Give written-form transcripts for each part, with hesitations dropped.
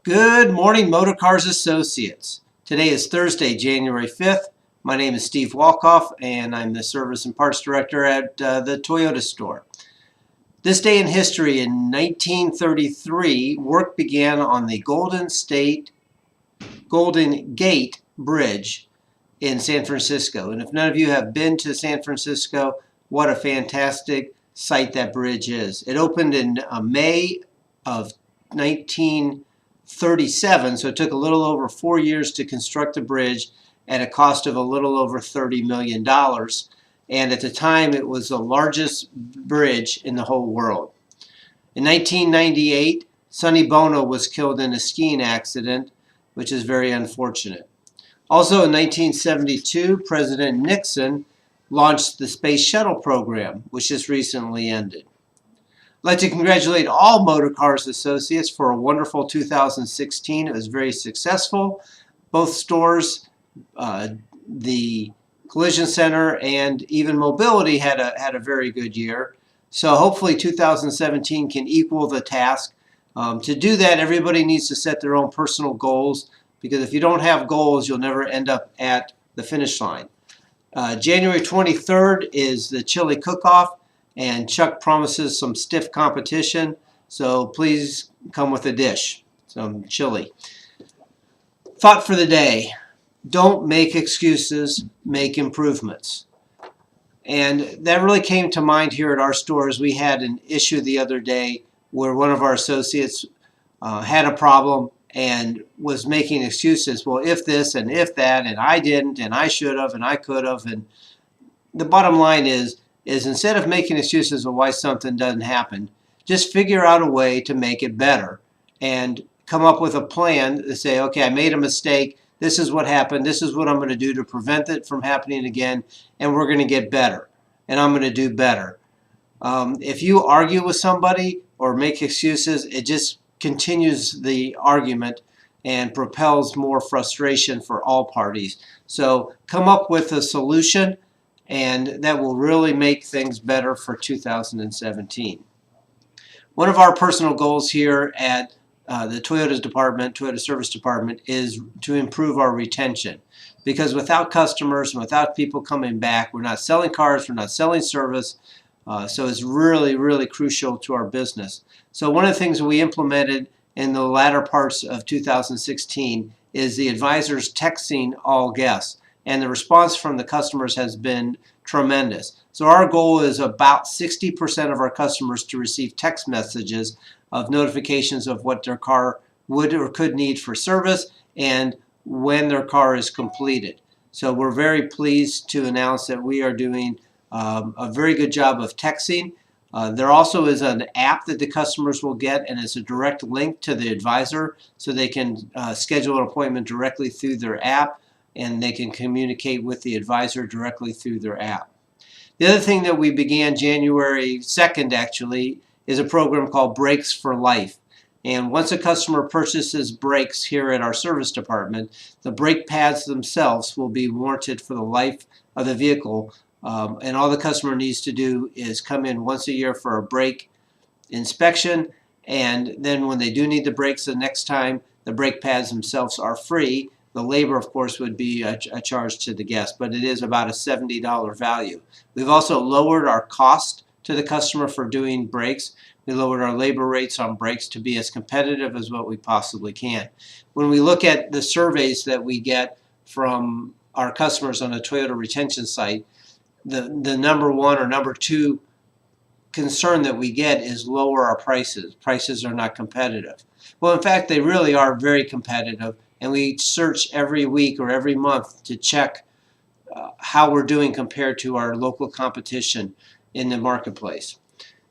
Good morning, Motorcars Associates. Today is Thursday, January 5th. My name is Steve Walkoff, and I'm the Service and Parts Director at the Toyota store. This day in history, in 1933, work began on the Golden Gate Bridge in San Francisco. And if none of you have been to San Francisco, what a fantastic sight that bridge is. It opened in May of 1937, so it took a little over 4 years to construct the bridge at a cost of a little over $30 million. And at the time, it was the largest bridge in the whole world. In 1998, Sonny Bono was killed in a skiing accident, which is very unfortunate. Also in 1972, President Nixon launched the Space Shuttle program, which just recently ended. I'd like to congratulate all Motorcars Associates for a wonderful 2016. It was very successful. Both stores, the Collision Center and even Mobility had a very good year. So hopefully 2017 can equal the task. To do that, everybody needs to set their own personal goals, because if you don't have goals, you'll never end up at the finish line. January 23rd is the chili cook-off, and Chuck promises some stiff competition, so please come with a dish, some chili. Thought for the day: don't make excuses, make improvements. And that really came to mind here at our stores. We had an issue the other day where one of our associates had a problem and was making excuses. Well, if this and if that, and I didn't, and I should have, and I could have. And the bottom line is instead of making excuses of why something doesn't happen, just figure out a way to make it better and come up with a plan to say, okay, I made a mistake. This is what happened. This is what I'm going to do to prevent it from happening again, and we're going to get better, and I'm going to do better. If you argue with somebody or make excuses, it just continues the argument and propels more frustration for all parties. So come up with a solution, and that will really make things better for 2017. One of our personal goals here at the Toyota Service Department is to improve our retention, because without customers and without people coming back, we're not selling cars, we're not selling service. So it's really, really crucial to our business. So one of the things we implemented in the latter parts of 2016 is the advisors texting all guests. And the response from the customers has been tremendous. So our goal is about 60% of our customers to receive text messages of notifications of what their car would or could need for service and when their car is completed. So we're very pleased to announce that we are doing a very good job of texting. There also is an app that the customers will get, and it's a direct link to the advisor, so they can schedule an appointment directly through their app, and they can communicate with the advisor directly through their app. The other thing that we began January 2nd actually is a program called Brakes for Life. And once a customer purchases brakes here at our service department, the brake pads themselves will be warranted for the life of the vehicle. And all the customer needs to do is come in once a year for a brake inspection, and then when they do need the brakes the next time, the brake pads themselves are free. The labor, of course, would be a charge to the guest, but it is about a $70 value. We've also lowered our cost to the customer for doing brakes. We lowered our labor rates on brakes to be as competitive as what we possibly can. When we look at the surveys that we get from our customers on the Toyota retention site, the number one or number two concern that we get is lower our prices. Prices are not competitive. Well, in fact, they really are very competitive, and we search every week or every month to check how we're doing compared to our local competition in the marketplace.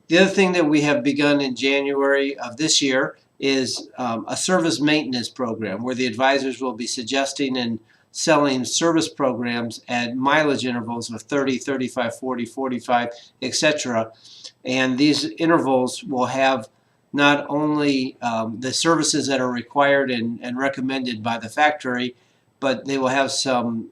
The other thing that we have begun in January of this year is a service maintenance program where the advisors will be suggesting and selling service programs at mileage intervals of 30, 35, 40, 45, etc. And these intervals will have not only the services that are required and recommended by the factory, but they will have some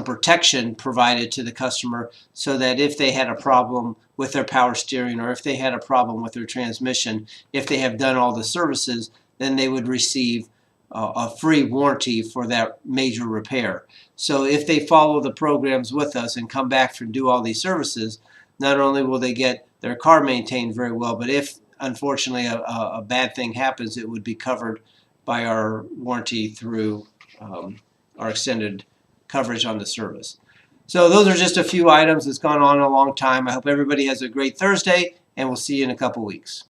protection provided to the customer, so that if they had a problem with their power steering or if they had a problem with their transmission, if they have done all the services, then they would receive a free warranty for that major repair. So if they follow the programs with us and come back and do all these services, not only will they get their car maintained very well, but if unfortunately a bad thing happens, it would be covered by our warranty through our extended coverage on the service. So those are just a few items that's gone on a long time. I hope everybody has a great Thursday, and we'll see you in a couple weeks.